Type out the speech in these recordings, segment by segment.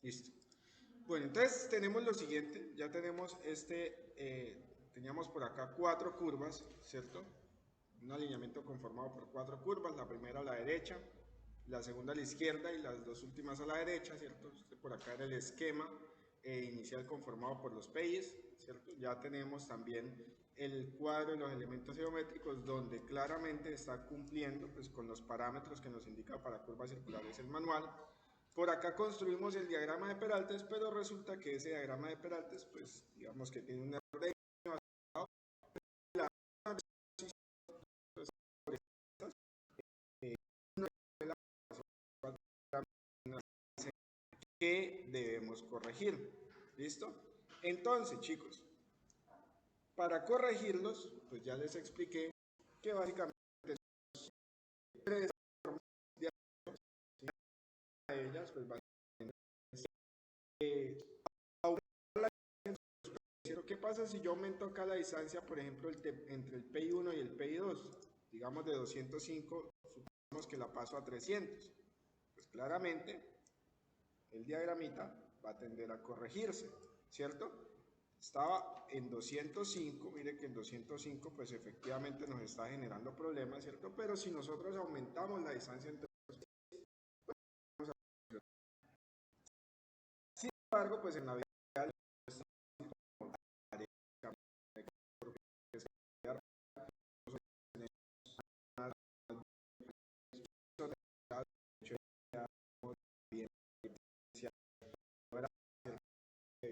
Listo. Bueno, entonces tenemos lo siguiente, ya tenemos teníamos por acá cuatro curvas, ¿cierto? Un alineamiento conformado por cuatro curvas, la primera a la derecha, la segunda a la izquierda y las dos últimas a la derecha, ¿cierto? Por acá era el esquema inicial conformado por los PIs, ¿cierto? Ya tenemos también el cuadro de los elementos geométricos donde claramente está cumpliendo pues, con los parámetros que nos indica para curvas circulares el manual. Por acá construimos el diagrama de Peraltes, pero resulta que ese diagrama de Peraltes, pues digamos que tiene un error de que debemos corregir. ¿Listo? Entonces, chicos, para corregirlos, pues ya les expliqué que básicamente tres de ellas, pues básicamente, ¿qué pasa si yo aumento acá la distancia, por ejemplo, entre el PI1 y el PI2? Digamos de 205, supongamos que la paso a 300. Pues claramente el diagramita va a tender a corregirse, ¿cierto? Estaba en 205, mire que en 205 pues efectivamente nos está generando problemas, ¿cierto? Pero si nosotros aumentamos la distancia entre los, sin embargo, pues en la vida real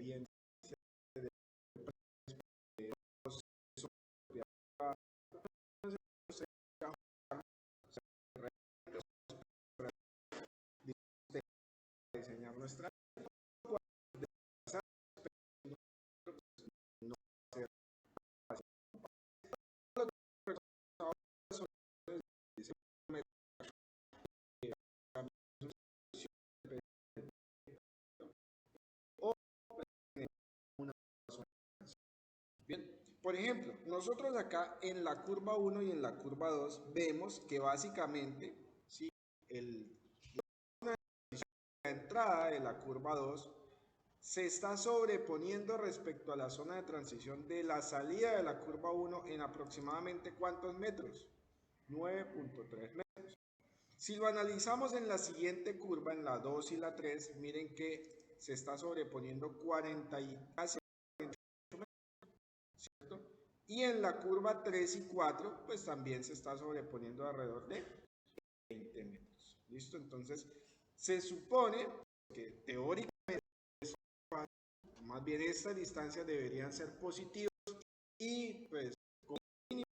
bien diseñar nuestra Bien, por ejemplo, nosotros acá en la curva 1 y en la curva 2 vemos que básicamente ¿sí? el, la entrada de la curva 2 se está sobreponiendo respecto a la zona de transición de la salida de la curva 1 en aproximadamente ¿cuántos metros? 9.3 metros. Si lo analizamos en la siguiente curva, en la 2 y la 3, miren que se está sobreponiendo 40 y casi, ¿cierto? Y en la curva 3 y 4, pues también se está sobreponiendo alrededor de 20 metros. ¿Listo? Entonces, se supone que teóricamente, más bien estas distancias deberían ser positivas y pues con mínimo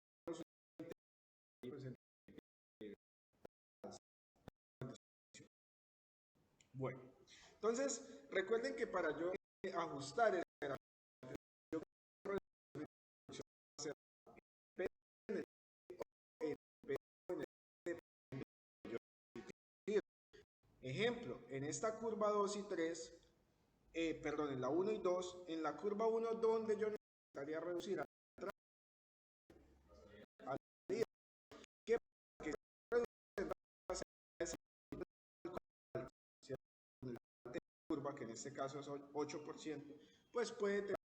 bueno, entonces recuerden que para yo ajustar el ejemplo, en esta curva 2 y 3, perdón, en la 1 y 2, en la curva 1 donde yo necesitaría reducir a la salida, que curva, que en este caso es 8%, pues puede tener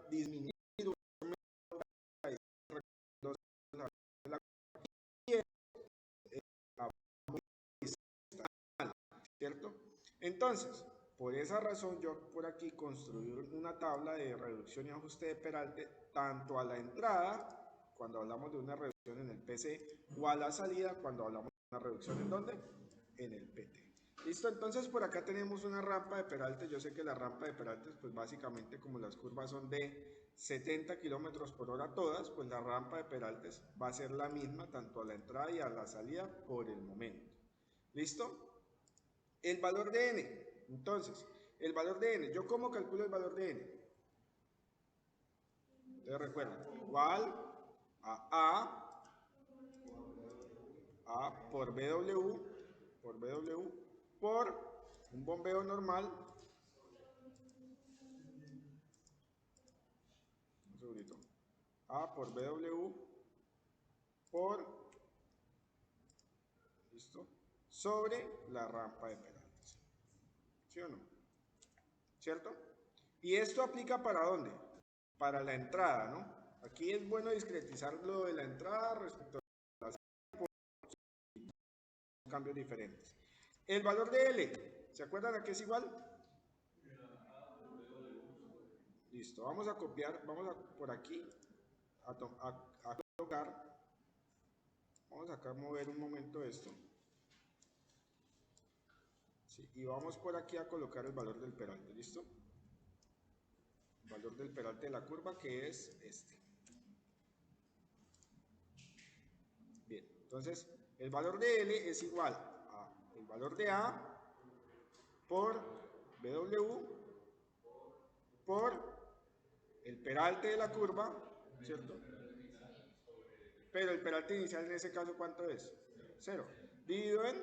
disminuir ¿cierto? Entonces, por esa razón yo por aquí construí una tabla de reducción y ajuste de peralte tanto a la entrada, cuando hablamos de una reducción en el PC, o a la salida, cuando hablamos de una reducción en ¿dónde? En el PT. Listo, entonces por acá tenemos una rampa de peralte. Yo sé que la rampa de peralte, pues básicamente como las curvas son de 70 kilómetros por hora todas, pues la rampa de peraltes va a ser la misma tanto a la entrada y a la salida por el momento. ¿Listo? El valor de n. Entonces, el valor de n. ¿Yo cómo calculo el valor de n? Entonces recuerden, igual a por BW por un bombeo normal. Un segundito. A por BW por, ¿listo? Sobre la rampa de Peraltes. ¿Sí o no? ¿cierto? Y esto aplica ¿para dónde? Para la entrada, ¿no? Aquí es bueno discretizar lo de la entrada respecto a las cambios diferentes. El valor de L, ¿se acuerdan a qué es igual? Listo, vamos a copiar, vamos a por aquí a colocar, vamos acá a mover un momento esto. Sí, y vamos por aquí a colocar el valor del peralte, ¿listo? El valor del peralte de la curva, que es este. Bien, entonces el valor de L es igual a el valor de A por BW por el peralte de la curva, ¿cierto? Pero el peralte inicial en ese caso, ¿cuánto es? 0. Dividido en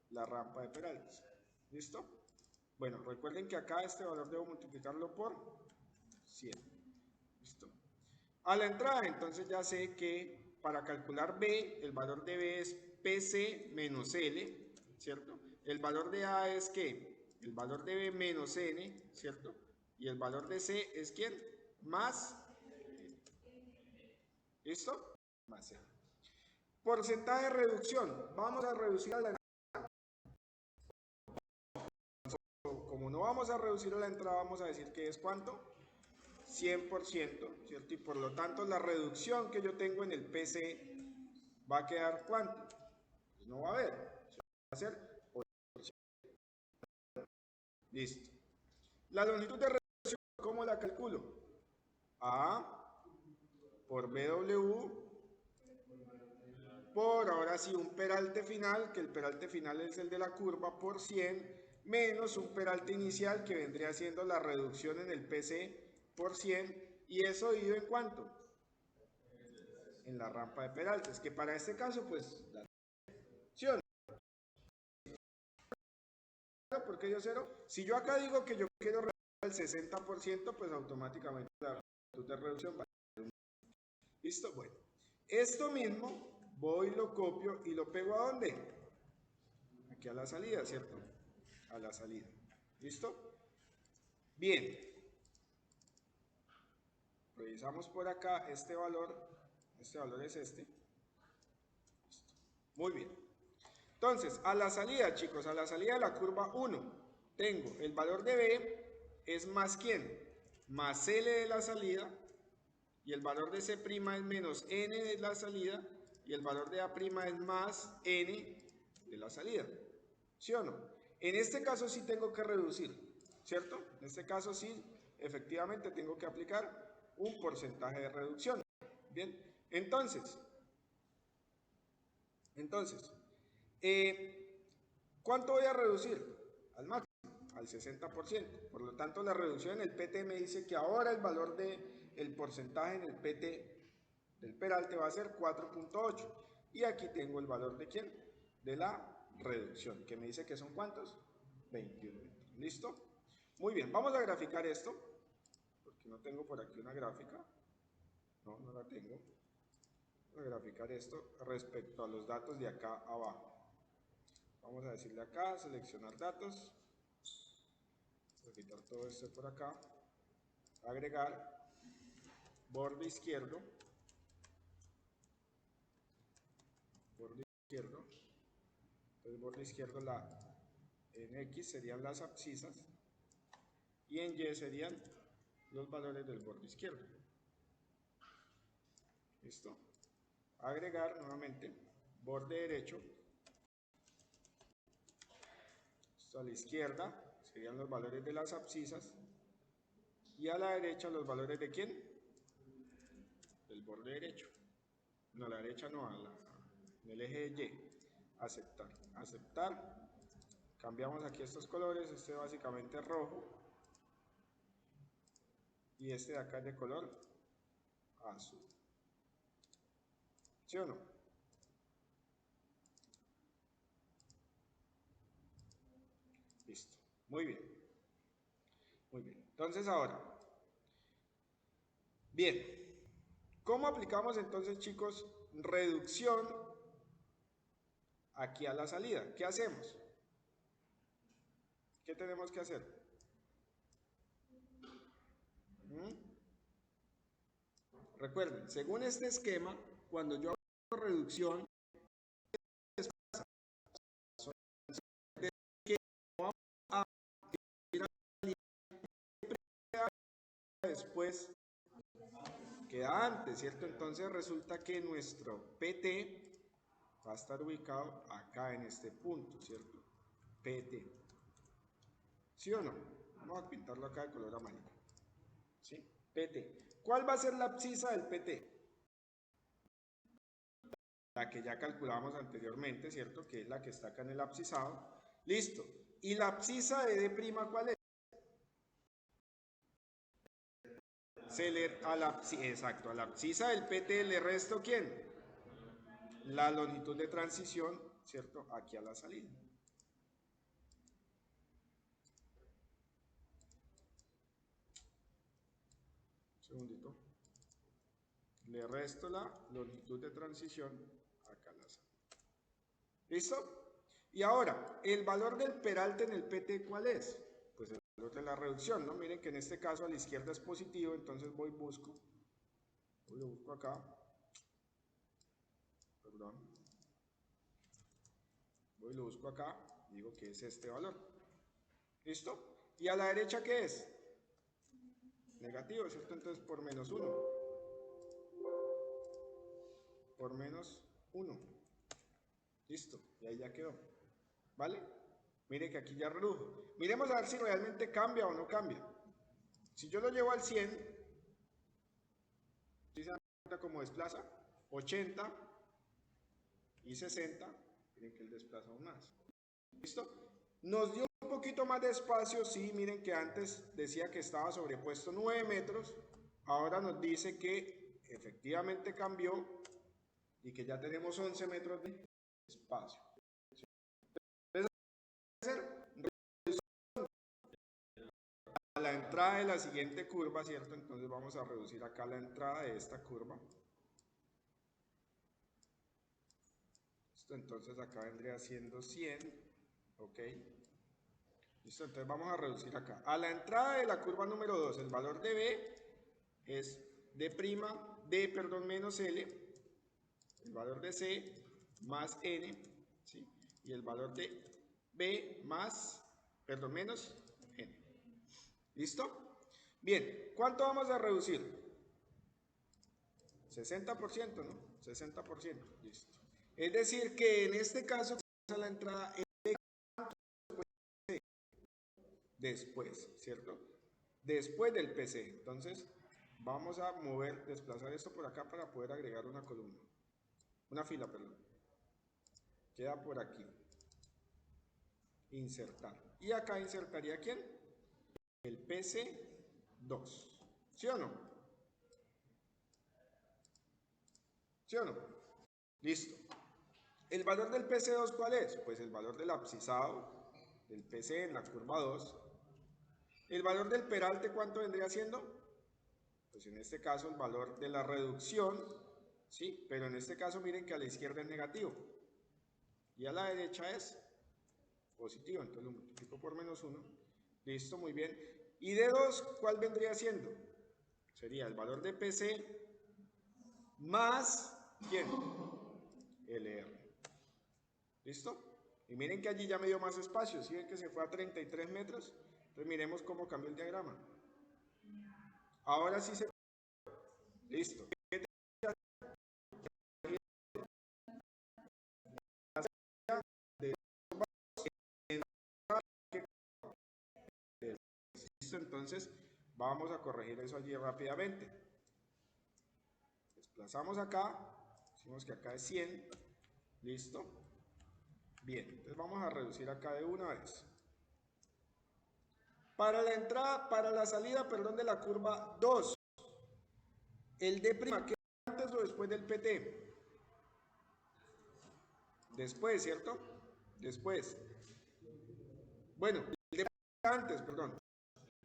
la rampa de peraltes. ¿Listo? Bueno, recuerden que acá este valor debo multiplicarlo por 100. ¿Listo? A la entrada, entonces ya sé que para calcular B, el valor de B es PC menos L, ¿cierto? El valor de A es ¿qué? El valor de B menos N, ¿cierto? Y el valor de C es ¿quién? Más N. ¿Listo? Más N. Porcentaje de reducción. Vamos a reducir a la entrada. Como no vamos a reducir a la entrada, vamos a decir que es ¿cuánto? 100%, ¿cierto? Y por lo tanto la reducción que yo tengo en el PC va a quedar ¿cuánto? Pues no va a haber, va a ser 8%. Listo. La longitud de reducción, ¿cómo la calculo? A por BW por, ahora sí, un peralte final, que el peralte final es el de la curva, por 100, menos un peralte inicial, que vendría siendo la reducción en el PC por 100, y eso dividido en ¿cuánto? En la rampa de peraltes, que para este caso, pues, la reducción. ¿Por qué yo 0? Si yo acá digo que yo quiero reducir al 60%, pues automáticamente la longitud de reducción va a ser 1. ¿Listo? Bueno, esto mismo voy, lo copio y lo pego ¿a dónde? Aquí a la salida, ¿cierto? A la salida. ¿Listo? Bien. Revisamos por acá este valor es este. Listo. Muy bien. Entonces, a la salida, chicos, a la salida de la curva 1, tengo el valor de B es más ¿quién? Más L de la salida, y el valor de C' es menos N de la salida, y el valor de A' es más N de la salida. ¿Sí o no? En este caso sí tengo que reducir, ¿cierto? En este caso sí, efectivamente tengo que aplicar un porcentaje de reducción. Bien, entonces, ¿cuánto voy a reducir? Al máximo, al 60%. Por lo tanto, la reducción en el PT me dice que ahora el valor del porcentaje en el PT del peralte va a ser 4.8. Y aquí tengo el valor de ¿quién? De la reducción, que me dice que son ¿cuántos? 21 metros. ¿Listo? Muy bien, vamos a graficar esto, porque no tengo por aquí una gráfica. No, no la tengo. Vamos a graficar esto respecto a los datos de acá abajo. Vamos a decirle acá, seleccionar datos. Voy a quitar todo esto por acá. Agregar. Borde izquierdo. Borde izquierdo. Entonces, borde izquierdo, en X serían las abscisas y en Y serían los valores del borde izquierdo. ¿Listo? Agregar nuevamente. Borde derecho. Esto a la izquierda serían los valores de las abscisas y a la derecha los valores de ¿quién? Del borde derecho. No, a la derecha no, en el eje de Y. Aceptar. Aceptar. Cambiamos aquí estos colores, este básicamente es rojo y este de acá es de color azul. ¿Sí o no? Listo. Muy bien. Muy bien. Entonces ahora, bien, ¿cómo aplicamos entonces, chicos, reducción aquí a la salida? ¿Qué hacemos? ¿Qué tenemos que hacer? Recuerden, según este esquema, cuando yo hago reducción, después queda antes, ¿cierto? Entonces resulta que nuestro PT va a estar ubicado acá en este punto, ¿cierto? PT. ¿Sí o no? Vamos a pintarlo acá de color amarillo. ¿Sí? PT. ¿Cuál va a ser la abscisa del PT? La que ya calculamos anteriormente, ¿cierto? Que es la que está acá en el abscisado. Listo. ¿Y la abscisa de D', cuál es? Exacto, a la abscisa del PT le resto ¿quién? La longitud de transición, ¿cierto? Aquí a la salida. Un segundito. Le resto la longitud de transición acá a la salida. ¿Listo? Y ahora, el valor del peralte en el PT, ¿cuál es? Pues el valor de la reducción, ¿no? Miren que en este caso a la izquierda es positivo, entonces lo busco acá, perdón, lo busco acá, digo que es este valor. ¿Listo? ¿Y a la derecha qué es? Negativo, ¿cierto? Entonces por menos 1. Por menos 1. Listo, y ahí ya quedó. ¿Vale? Mire que aquí ya redujo. Miremos a ver si realmente cambia o no cambia. Si yo lo llevo al 100, ¿sí se dan cuenta cómo desplaza? 80 y 60, miren que él desplaza aún más. ¿Listo? Nos dio un poquito más de espacio, sí, miren que antes decía que estaba sobrepuesto 9 metros, ahora nos dice que efectivamente cambió y que ya tenemos 11 metros de espacio. A la entrada de la siguiente curva, ¿cierto? Entonces vamos a reducir acá la entrada de esta curva. Listo, entonces acá vendría siendo 100, ¿ok? Listo, entonces vamos a reducir acá. A la entrada de la curva número 2, el valor de B es menos L, el valor de C más N, ¿sí? Y el valor de B menos N. ¿Listo? Bien, ¿cuánto vamos a reducir? 60%, ¿no? 60%, listo. Es decir que en este caso, a la entrada después, ¿cierto? Después del PC. Entonces, vamos a desplazar esto por acá para poder agregar una columna. Una fila, perdón. Queda por aquí. Insertar. Y acá insertaría ¿quién? El PC2. ¿Sí o no? ¿Sí o no? Listo. ¿El valor del PC2 cuál es? Pues el valor del abscisado del PC en la curva 2. ¿El valor del peralte cuánto vendría siendo? Pues en este caso el valor de la reducción, ¿sí? Pero en este caso miren que a la izquierda es negativo y a la derecha es positivo, entonces lo multiplico por menos 1. Listo, muy bien. ¿Y D2 cuál vendría siendo? Sería el valor de PC más, ¿quién? LR. ¿Listo? Y miren que allí ya me dio más espacio, ¿sí ven que se fue a 33 metros? Entonces miremos cómo cambió el diagrama. Ahora sí se... Listo. Listo, entonces vamos a corregir eso allí rápidamente. Desplazamos acá, decimos que acá es 100, listo. Bien, entonces vamos a reducir acá de una vez. Para la entrada, para la salida, perdón, de la curva 2, el D', ¿qué antes o después del PT? Después, ¿cierto? Después. Bueno, el D' antes, perdón.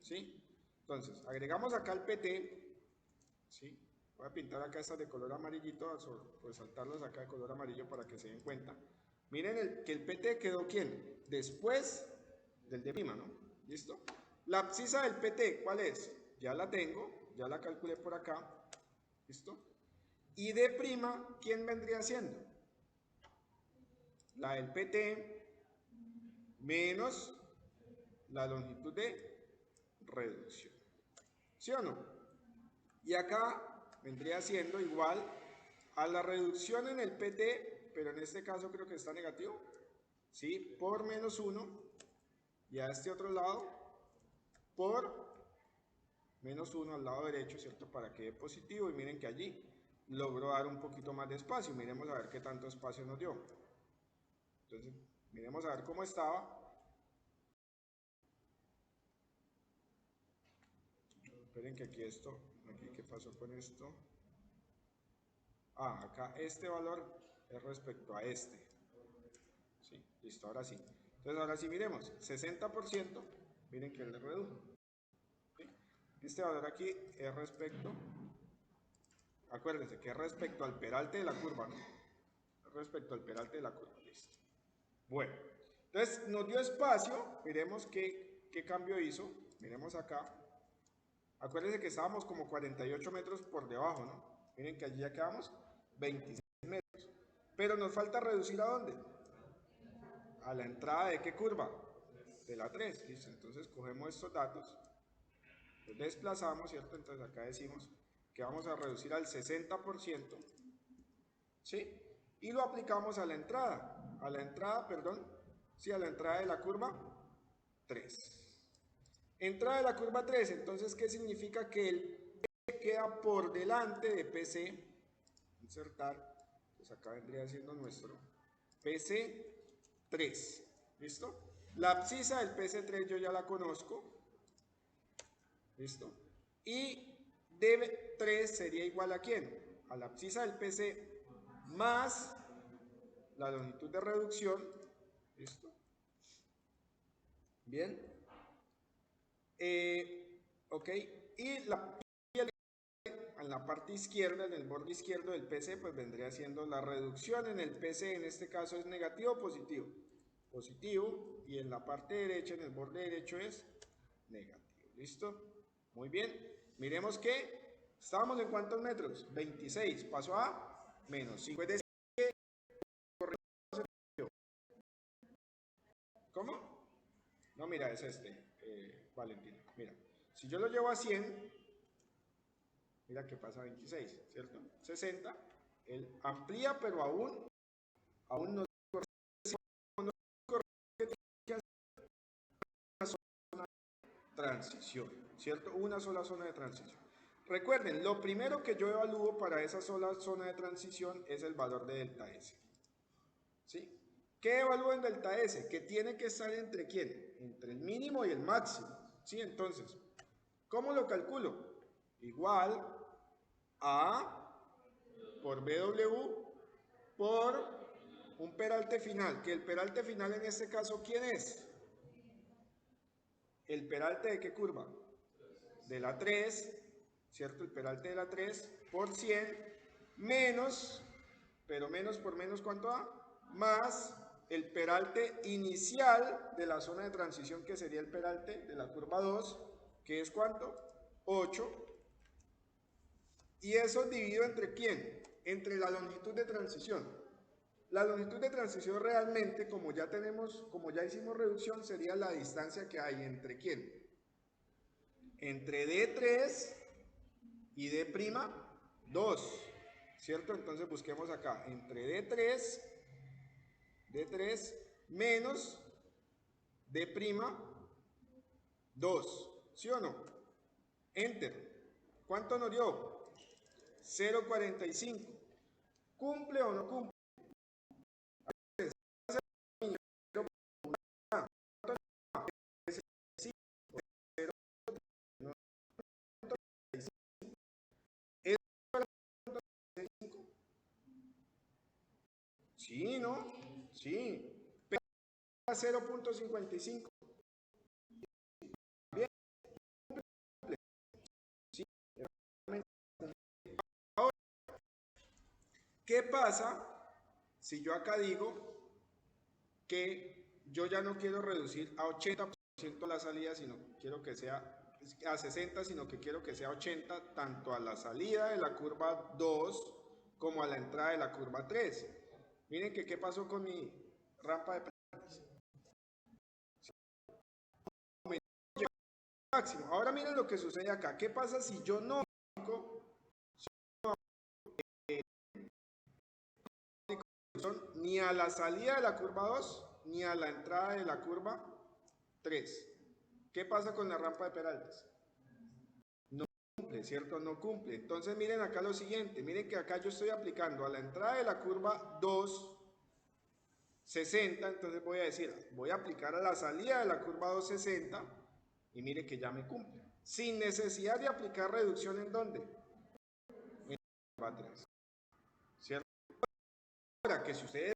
¿Sí? Entonces, agregamos acá el PT, ¿sí? Voy a pintar acá estas de color amarillito, resaltarlas acá de color amarillo para que se den cuenta. Miren que el PT quedó ¿quién? Después del D', ¿no? ¿Listo? La abscisa del PT, ¿cuál es? Ya la tengo, ya la calculé por acá, ¿listo? Y D', ¿quién vendría siendo? La del PT menos la longitud de reducción, ¿sí o no? Y acá vendría siendo igual a la reducción en el PT, pero en este caso creo que está negativo, ¿sí? Por menos 1, y a este otro lado, por menos 1 al lado derecho, ¿cierto? Para que dé positivo, y miren que allí logró dar un poquito más de espacio. Miremos a ver qué tanto espacio nos dio. Entonces, miremos a ver cómo estaba. Esperen que aquí ¿qué pasó con esto? Ah, acá este valor es respecto a este. Sí, listo, ahora sí. Entonces, ahora sí miremos, 60%, miren que le redujo. ¿Sí? Este valor aquí es respecto, acuérdense que es respecto al peralte de la curva, ¿no? Respecto al peralte de la curva, listo. Bueno, entonces nos dio espacio, miremos qué cambio hizo, miremos acá. Acuérdense que estábamos como 48 metros por debajo, ¿no? Miren que allí ya quedamos 26 metros. Pero nos falta reducir ¿a dónde? A la entrada ¿de qué curva? De la 3, listo. Entonces cogemos estos datos, los desplazamos, ¿cierto? Entonces acá decimos que vamos a reducir al 60%, ¿sí? Y lo aplicamos a la entrada, perdón, sí, a la entrada de la curva 3. Entrada de la curva 3, entonces, ¿qué significa? Que el P queda por delante de PC, insertar, pues acá vendría siendo nuestro PC3, ¿listo? La abscisa del PC3 yo ya la conozco, ¿listo? Y D3 sería igual ¿a quién? A la abscisa del PC más la longitud de reducción, ¿listo? Bien. Ok, y en la parte izquierda, en el borde izquierdo del PC, pues vendría siendo la reducción en el PC, en este caso es negativo o positivo. Positivo, y en la parte derecha, en el borde derecho es negativo. ¿Listo? Muy bien. Miremos que estábamos en ¿cuántos metros? 26, pasó a menos 5, es decir, ¿cómo? No, mira, es Valentín. Mira, si yo lo llevo a 100, mira que pasa a 26, ¿cierto? 60, él amplía, pero aún no corresponde una zona de transición, ¿cierto? Una sola zona de transición. Recuerden, lo primero que yo evalúo para esa sola zona de transición es el valor de delta S. ¿Sí? ¿Qué evalúo en delta S? Que tiene que estar entre ¿quién? Entre el mínimo y el máximo. ¿Sí? Entonces, ¿cómo lo calculo? Igual a por BW por un peralte final, que el peralte final en este caso, ¿quién es? ¿El peralte de qué curva? De la 3, ¿cierto? El peralte de la 3 por 100 menos, pero menos por menos, ¿cuánto da? Más el peralte inicial de la zona de transición, que sería el peralte de la curva 2, que es ¿cuánto? 8. Y eso dividido ¿entre quién? Entre la longitud de transición. La longitud de transición realmente, como ya hicimos reducción, sería la distancia que hay entre ¿quién? Entre D3 y D'2, ¿cierto? Entonces busquemos acá, entre D3 menos D'2, ¿sí o no? Enter. ¿Cuánto nos dio? 0,45. ¿Cumple o no cumple? Sí, ¿no? Sí. Pero 0,55. Bien. Sí. Ahora, ¿qué pasa si yo acá digo que yo ya no quiero reducir a 80% la salida, sino quiero que sea a 60, sino que quiero que sea 80, tanto a la salida de la curva 2 como a la entrada de la curva 3. Miren que qué pasó con mi rampa de penaltis. Máximo. Ahora miren lo que sucede acá. ¿Qué pasa si yo no ni a la salida de la curva 2 ni a la entrada de la curva 3? ¿Qué pasa con la rampa de Peraltes? No cumple, ¿cierto? No cumple. Entonces miren acá lo siguiente. Miren que acá yo estoy aplicando a la entrada de la curva 2 60, entonces voy a decir, voy a aplicar a la salida de la curva 2 60 y mire que ya me cumple. Sin necesidad de aplicar reducción ¿en dónde? En la curva 3. ¿Cierto? Ahora que si ustedes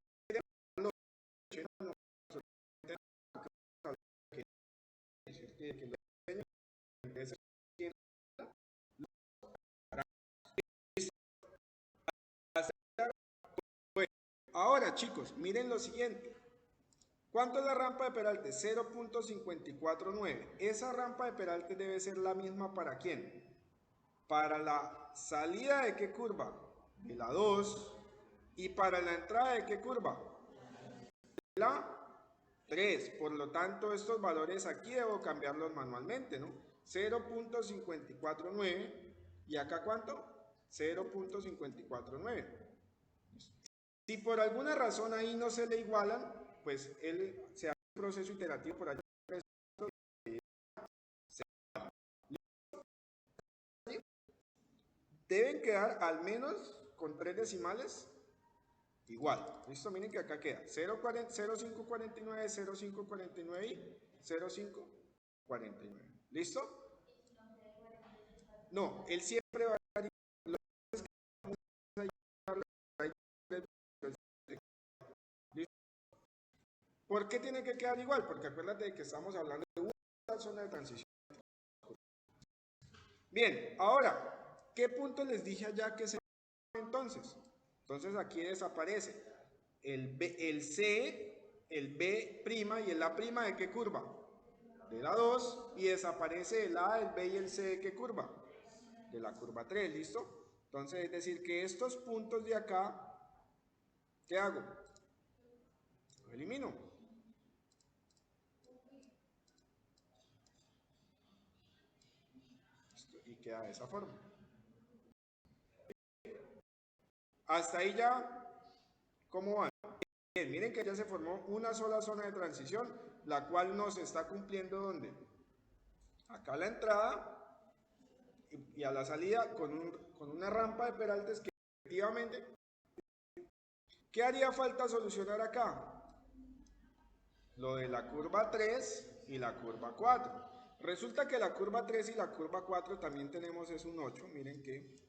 ahora chicos, miren lo siguiente. ¿Cuánto es la rampa de Peralte? 0.549. Esa rampa de Peralte debe ser la misma ¿para quién? Para la salida de qué curva? De la 2. ¿Y para la entrada de qué curva? De la 3. Por lo tanto, estos valores aquí debo cambiarlos manualmente, ¿no? 0.549. ¿Y acá cuánto? 0.549. Si por alguna razón ahí no se le igualan, pues él se hace un proceso iterativo por allá. Deben quedar al menos con 3 decimales igual. Listo, miren que acá queda 0.549, 0.549 y 0.549. ¿Listo? No, él siempre va a quedar igual. ¿Por qué tiene que quedar igual? Porque acuérdate de que estamos hablando de una zona de transición. Bien, ahora, ¿qué punto les dije allá que se entonces? Entonces aquí desaparece el C, el B' y el A' ¿de qué curva? De la 2, y desaparece el A, el B y el C ¿de qué curva? De la curva 3, ¿listo? Entonces es decir que estos puntos de acá, ¿qué hago? Lo elimino. Y queda de esa forma. Hasta ahí ya, ¿cómo van? Bien, miren que ya se formó una sola zona de transición, la cual nos está cumpliendo ¿dónde? Acá a la entrada y a la salida con una rampa de Peraltes que efectivamente, ¿qué haría falta solucionar acá? Lo de la curva 3 y la curva 4. Resulta que la curva 3 y la curva 4 también tenemos es un 8. Miren que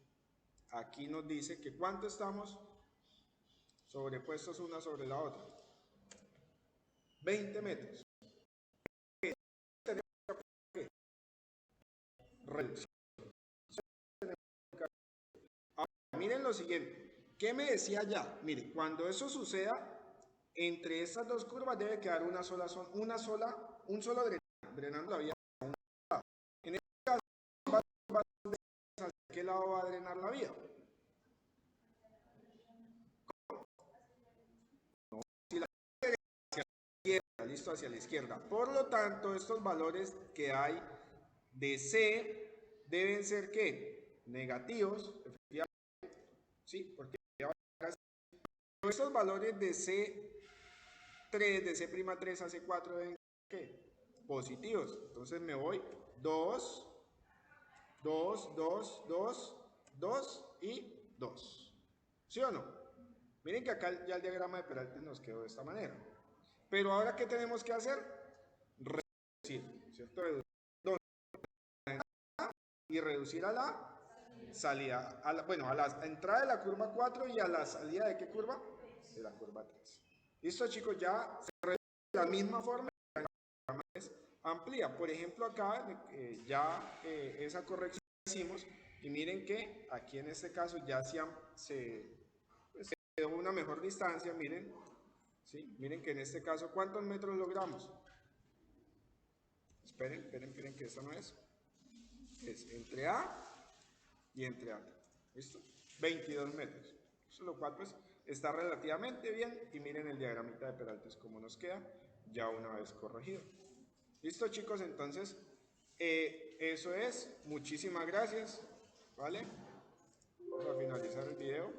aquí nos dice que ¿cuánto estamos sobrepuestos una sobre la otra? 20 metros. Reducción. Ahora, miren lo siguiente. ¿Qué me decía ya? Miren, cuando eso suceda, entre estas dos curvas debe quedar un solo drenando la vía. En este caso, ¿hacia qué lado va a drenar la vía? Si la hacia la izquierda, listo, hacia la izquierda. Por lo tanto, estos valores que hay de C deben ser ¿qué? Negativos, efectivamente. Sí, porque estos valores de C3, de C'3 a C4 deben ¿qué? Positivos. Entonces me voy 2, 2, 2, 2, 2 y 2. ¿Sí o no? Miren que acá ya el diagrama de Peraltes nos quedó de esta manera. Pero ahora, ¿qué tenemos que hacer? Reducir, ¿cierto? Y reducir a la salida, bueno, a la entrada de la curva 4 y a la salida de qué curva? De la curva 3. Listo, chicos, ya se reduce de la misma forma, es amplia. Por ejemplo, acá ya esa corrección la hicimos y miren que aquí en este caso ya se quedó una mejor distancia, miren, ¿sí? Miren que en este caso, ¿cuántos metros logramos? Esperen que eso no es. es entre A y entre A. ¿Listo? 22 metros. Eso lo cual pues está relativamente bien y miren el diagramita de Peraltes como nos queda ya una vez corregido. ¿Listo, chicos? Entonces, eso es. Muchísimas gracias. ¿Vale? Vamos a finalizar el video.